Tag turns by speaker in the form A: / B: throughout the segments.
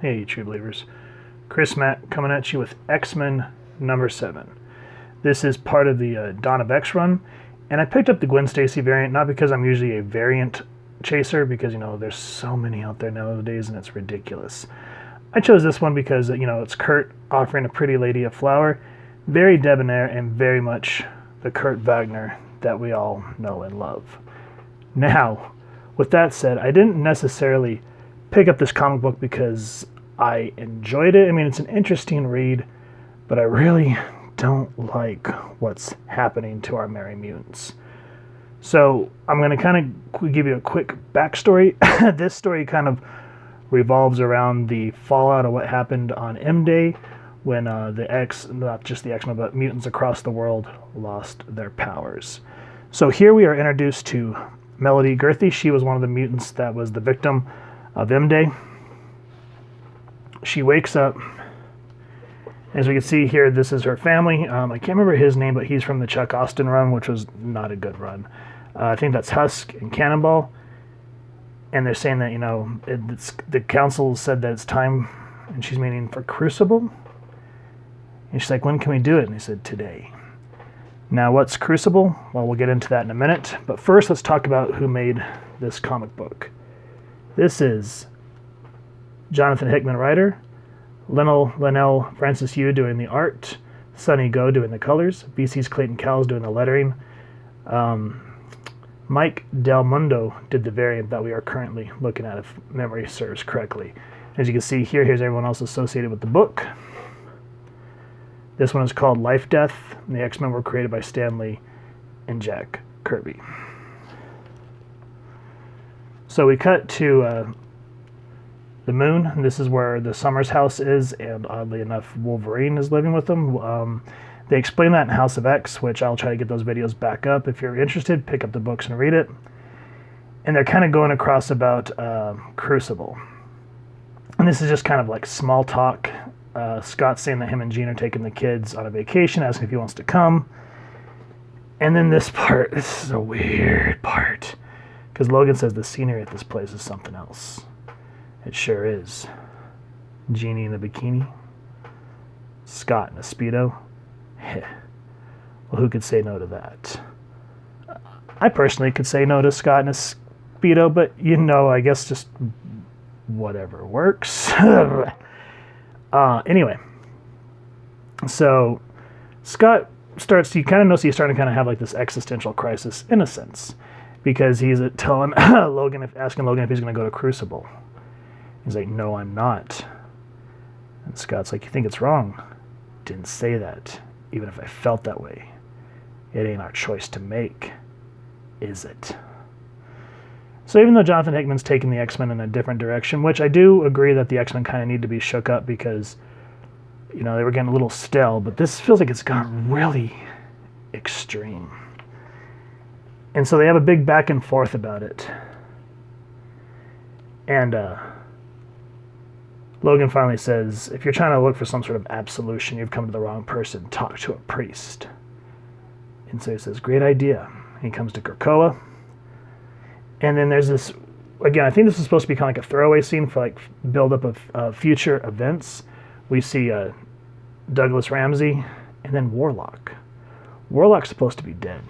A: Hey, true believers. Chris Matt coming at you with X-Men number 7. This is part of the Dawn of X run, and I picked up the Gwen Stacy variant not because I'm usually a variant chaser, because, there's so many out there nowadays and it's ridiculous. I chose this one because, it's Kurt offering a pretty lady a flower, very debonair and very much the Kurt Wagner that we all know and love. Now, with that said, I didn't necessarily pick up this comic book because I enjoyed it. I mean, it's an interesting read, but I really don't like what's happening to our merry mutants. So I'm going to kind of give you a quick backstory. This story kind of revolves around the fallout of what happened on M-Day when not just the X-Men, but mutants across the world lost their powers. So here we are introduced to Melody Gerthy. She was one of the mutants that was the victim of M-Day. She wakes up. As we can see here, this is her family. I can't remember his name, but he's from the Chuck Austin run, which was not a good run. I think that's Husk and Cannonball. And they're saying that, the council said that it's time, and she's meaning for Crucible. And she's like, when can we do it? And they said, today. Now, what's Crucible? Well, we'll get into that in a minute. But first, let's talk about who made this comic book. This is Jonathan Hickman, writer. Leinil Francis Yu doing the art. Sonny Go doing the colors. BC's Clayton Cowles doing the lettering. Mike Del Mundo did the variant that we are currently looking at, if memory serves correctly. As you can see here, here's everyone else associated with the book. This one is called Lifedeath, and the X-Men were created by Stan Lee and Jack Kirby. So we cut to the moon, and this is where the Summers house is, and oddly enough, Wolverine is living with them. They explain that in House of X, which I'll try to get those videos back up. If you're interested, pick up the books and read it. And they're kind of going across about Crucible. And this is just kind of like small talk. Scott's saying that him and Jean are taking the kids on a vacation, asking if he wants to come. And then this is a weird part. Because Logan says the scenery at this place is something else. It sure is. Jeannie in a bikini. Scott in a Speedo. Well, who could say no to that? I personally could say no to Scott in a Speedo, but I guess just whatever works. Anyway, so Scott you kind of notice he's starting to kind of have like this existential crisis in a sense, because he's telling asking Logan if he's going to go to Crucible. He's like, no, I'm not. And Scott's like, you think it's wrong? Didn't say that. Even if I felt that way, it ain't our choice to make, is it? So even though Jonathan Hickman's taking the X-Men in a different direction, which I do agree that the X-Men kind of need to be shook up because, they were getting a little stale, but this feels like it's gone really extreme. And so they have a big back and forth about it. And Logan finally says, if you're trying to look for some sort of absolution, you've come to the wrong person. Talk to a priest. And so he says, great idea. He comes to Krakoa. And then there's this, again, I think this is supposed to be kind of like a throwaway scene for like build-up of future events. We see Douglas Ramsey and then Warlock. Warlock's supposed to be dead.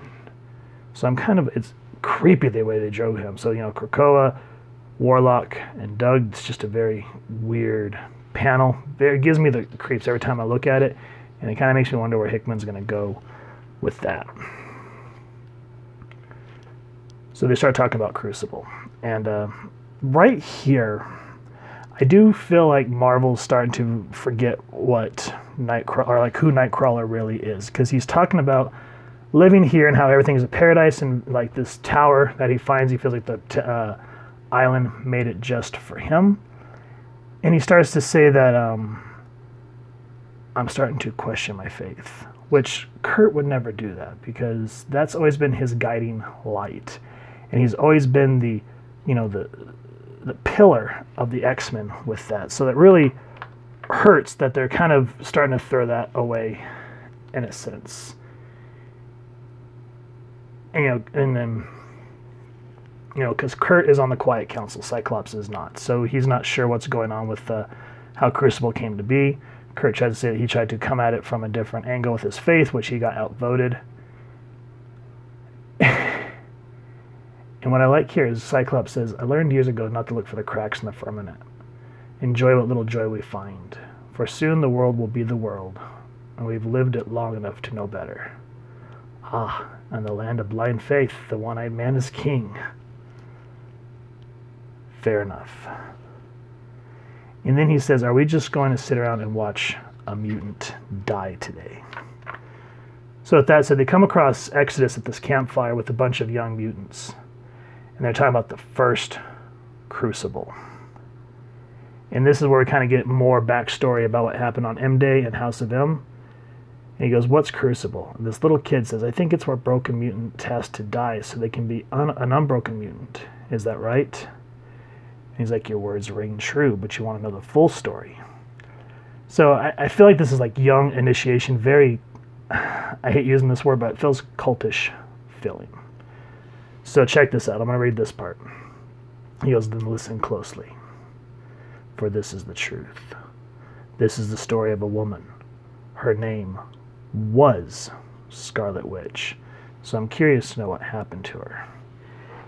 A: So it's creepy the way they drove him. So, Krakoa, Warlock, and Doug, it's just a very weird panel. It gives me the creeps every time I look at it, and it kind of makes me wonder where Hickman's going to go with that. So they start talking about Crucible. And right here, I do feel like Marvel's starting to forget what who Nightcrawler really is. Because he's talking about living here and how everything is a paradise, and like this tower that he finds, he feels like the island made it just for him. And he starts to say that I'm starting to question my faith, which Kurt would never do that, because that's always been his guiding light. And he's always been the pillar of the X-Men with that. So that really hurts that they're kind of starting to throw that away in a sense. And then because Kurt is on the Quiet Council, Cyclops is not. So he's not sure what's going on with how Crucible came to be. Kurt tried to say that he tried to come at it from a different angle with his faith, which he got outvoted. And what I like here is Cyclops says, I learned years ago not to look for the cracks in the firmament. Enjoy what little joy we find. For soon the world will be the world, and we've lived it long enough to know better. Ah, and the land of blind faith, the one-eyed man is king. Fair enough. And then he says, are we just going to sit around and watch a mutant die today? So with that said, they come across Exodus at this campfire with a bunch of young mutants. And they're talking about the First Crucible. And this is where we kind of get more backstory about what happened on M-Day and House of M. And he goes, what's Crucible? And this little kid says, I think it's where broken mutant has to die so they can be an unbroken mutant. Is that right? And he's like, your words ring true, but you want to know the full story. So I feel like this is like young initiation, very, I hate using this word, but it feels cultish feeling. So check this out. I'm going to read this part. He goes, then listen closely. For this is the truth. This is the story of a woman. Her name was Scarlet Witch. So I'm curious to know what happened to her.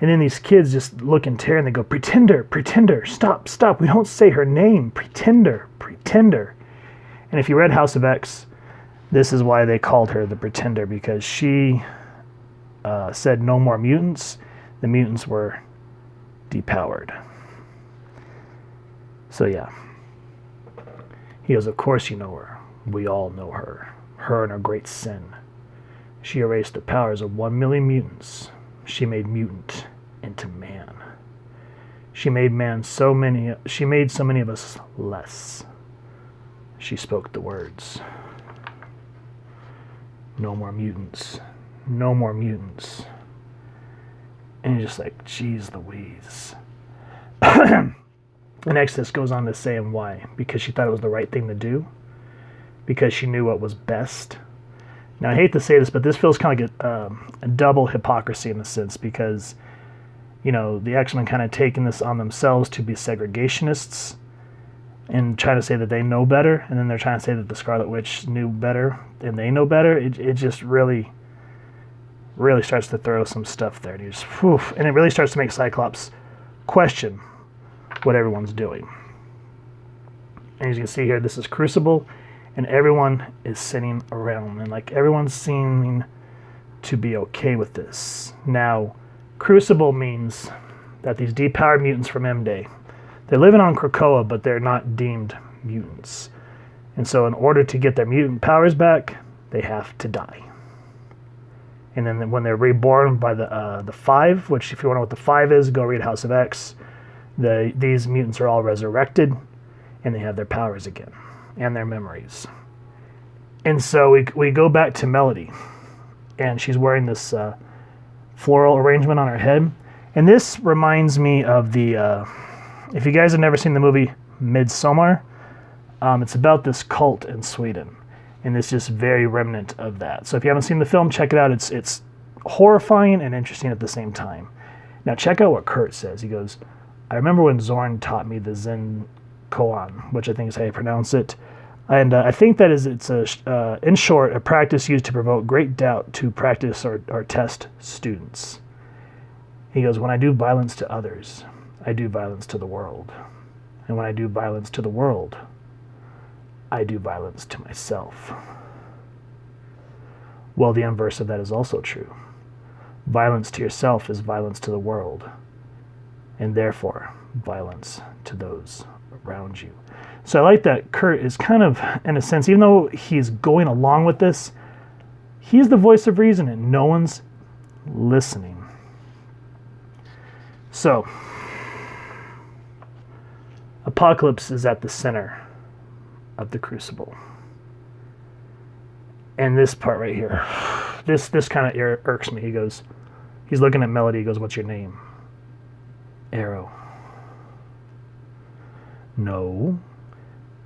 A: And then these kids just look in terror and they go, Pretender, Pretender, stop, stop. We don't say her name. Pretender, Pretender. And if you read House of X, this is why they called her the Pretender, because she said no more mutants. The mutants were depowered. So yeah. He goes, of course you know her. We all know her. Her and her great sin. She erased the powers of 1 million mutants. She made mutant into man. She made so many of us less. She spoke the words. No more mutants. No more mutants. And you're just like, geez Louise. And Exodus goes on to say and why. Because she thought it was the right thing to do. Because she knew what was best. Now, I hate to say this, but this feels kind of like a double hypocrisy in a sense. Because, you know, the X-Men kind of taking this on themselves to be segregationists. And trying to say that they know better. And then they're trying to say that the Scarlet Witch knew better. And they know better. It just really starts to throw some stuff there. And, and it really starts to make Cyclops question what everyone's doing. And as you can see here, this is Crucible, and everyone is sitting around, and like everyone's seeming to be okay with this. Now, Crucible means that these depowered mutants from M-Day, they're living on Krakoa, but they're not deemed mutants. And so in order to get their mutant powers back, they have to die. And then when they're reborn by the Five, which if you want to know what the Five is, go read House of X. These mutants are all resurrected, and they have their powers again, and their memories. And so we go back to Melody, and she's wearing this floral arrangement on her head. And this reminds me of the, if you guys have never seen the movie Midsommar, it's about this cult in Sweden. And it's just very remnant of that. So if you haven't seen the film, check it out. It's horrifying and interesting at the same time. Now check out what Kurt says. He goes, I remember when Zorn taught me the Zen koan, which I think is how you pronounce it. And I think that it's in short, a practice used to provoke great doubt to practice or test students. He goes, when I do violence to others, I do violence to the world. And when I do violence to the world, I do violence to myself. Well, the inverse of that is also true. Violence to yourself is violence to the world, and therefore violence to those around you. So I like that Kurt is kind of, in a sense, even though he's going along with this, he's the voice of reason and no one's listening. So, Apocalypse is at the center of the Crucible. And this part right here, this kind of irks me. He's looking at Melody, he goes, what's your name? Arrow. No,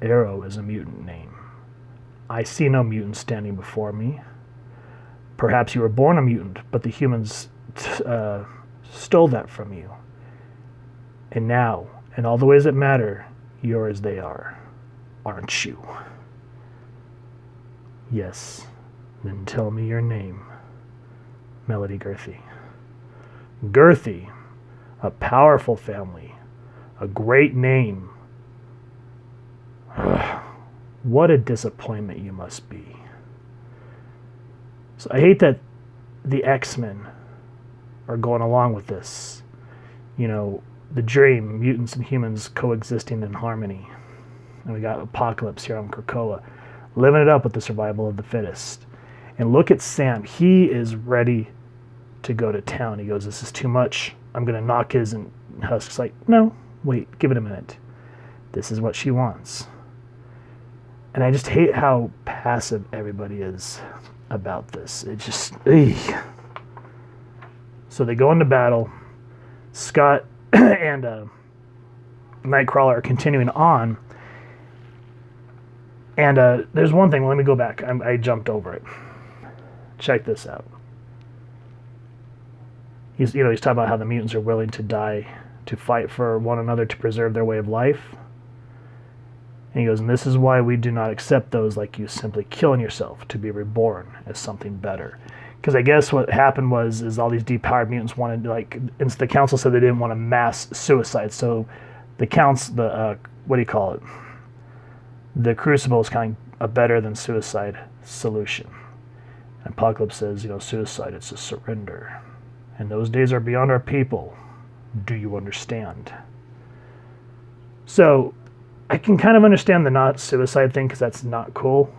A: Arrow is a mutant name. I see no mutant standing before me. Perhaps you were born a mutant, but the humans stole that from you. And now, in all the ways that matter, you're as they are, aren't you? Yes. Then tell me your name. Melody Girthy. Girthy, a powerful family, a great name. What a disappointment you must be. So I hate that the X-Men are going along with this. You know, the dream, mutants and humans coexisting in harmony. And we got Apocalypse here on Krakoa, living it up with the survival of the fittest. And look at Sam. He is ready to go to town. He goes, this is too much. I'm going to knock his. And Husk's like, no, wait, give it a minute. This is what she wants. And I just hate how passive everybody is about this. It just, So they go into battle. Scott and Nightcrawler are continuing on. And there's one thing. Let me go back. I jumped over it. Check this out. He's talking about how the mutants are willing to die to fight for one another to preserve their way of life. And he goes, and this is why we do not accept those like you simply killing yourself to be reborn as something better. Because I guess what happened is all these depowered mutants wanted, the council said they didn't want a mass suicide. So the what do you call it? The Crucible is kind of a better than suicide solution. And Apocalypse says, suicide, it's a surrender. And those days are beyond our people. Do you understand? So I can kind of understand the not suicide thing because that's not cool.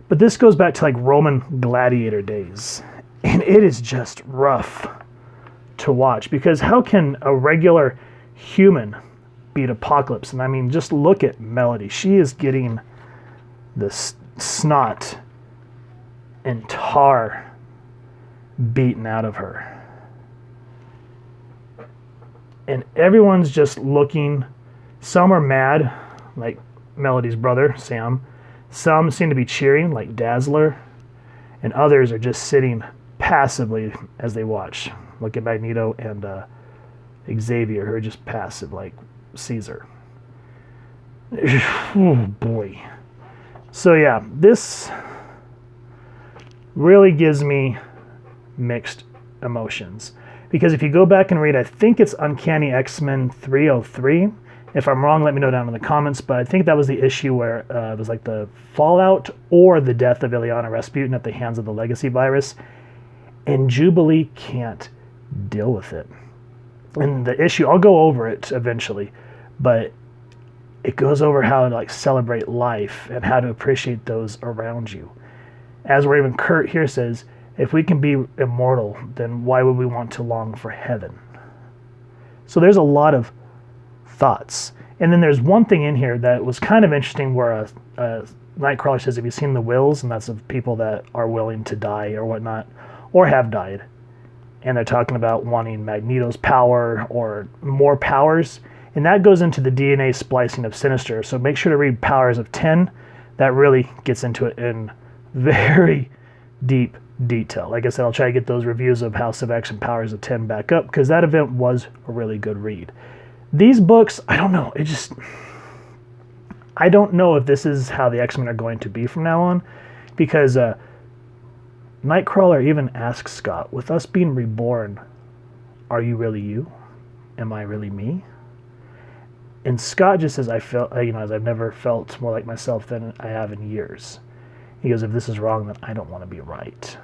A: But this goes back to Roman gladiator days. And it is just rough to watch because how can a regular human beat Apocalypse? And I mean, just look at Melody. She is getting this snot and tar beaten out of her. And everyone's just looking. Some are mad, like Melody's brother, Sam. Some seem to be cheering, like Dazzler. And others are just sitting passively as they watch. Look at Magneto and Xavier, who are just passive, like Caesar. Oh, boy. So, yeah, this really gives me mixed emotions. Because if you go back and read, I think it's Uncanny X-Men 303. If I'm wrong, let me know down in the comments. But I think that was the issue where it was like the fallout or the death of Ileana Rasputin at the hands of the Legacy virus. And Jubilee can't deal with it. And the issue, I'll go over it eventually, but it goes over how to celebrate life and how to appreciate those around you. As where even Kurt here says, if we can be immortal, then why would we want to long for heaven? So there's a lot of thoughts. And then there's one thing in here that was kind of interesting where Nightcrawler says, have you seen the wills? And that's of people that are willing to die or whatnot, or have died. And they're talking about wanting Magneto's power or more powers. And that goes into the DNA splicing of Sinister. So make sure to read Powers of 10. That really gets into it in very deep detail. Like I said, I'll try to get those reviews of House of X and Powers of 10 back up because that event was a really good read. These books, I don't know. I don't know if this is how the X-Men are going to be from now on because Nightcrawler even asks Scott, with us being reborn, are you really you? Am I really me? And Scott just says, I felt, as I've never felt more like myself than I have in years. He goes, if this is wrong, then I don't want to be right.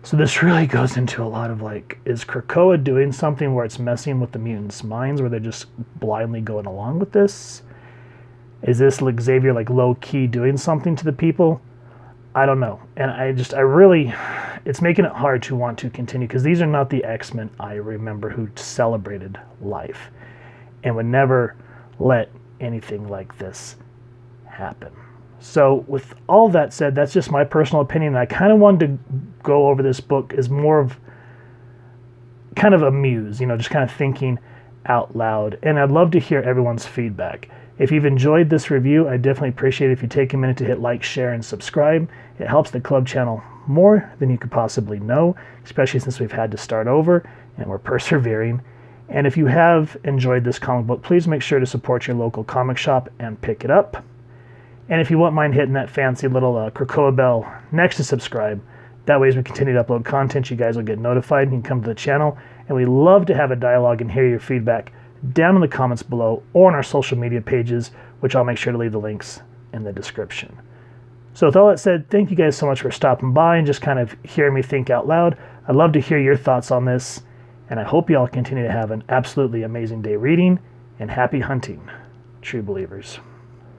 A: So this really goes into a lot of is Krakoa doing something where it's messing with the mutants' minds, where they're just blindly going along with this? Is this Xavier low-key doing something to the people? I don't know. And it's making it hard to want to continue because these are not the X-Men I remember who celebrated life and would never let anything like this happen. So with all that said, that's just my personal opinion. I kind of wanted to go over this book as more of kind of a muse, just kind of thinking out loud. And I'd love to hear everyone's feedback. If you've enjoyed this review, I definitely appreciate it if you take a minute to hit like, share, and subscribe. It helps the club channel more than you could possibly know, especially since we've had to start over and we're persevering. And if you have enjoyed this comic book, please make sure to support your local comic shop and pick it up. And if you wouldn't mind hitting that fancy little Krakoa bell next to subscribe, that way as we continue to upload content, you guys will get notified and you can come to the channel. And we love to have a dialogue and hear your feedback down in the comments below or on our social media pages, which I'll make sure to leave the links in the description. So with all that said, thank you guys so much for stopping by and just kind of hearing me think out loud. I'd love to hear your thoughts on this, and I hope you all continue to have an absolutely amazing day reading, and happy hunting, true believers.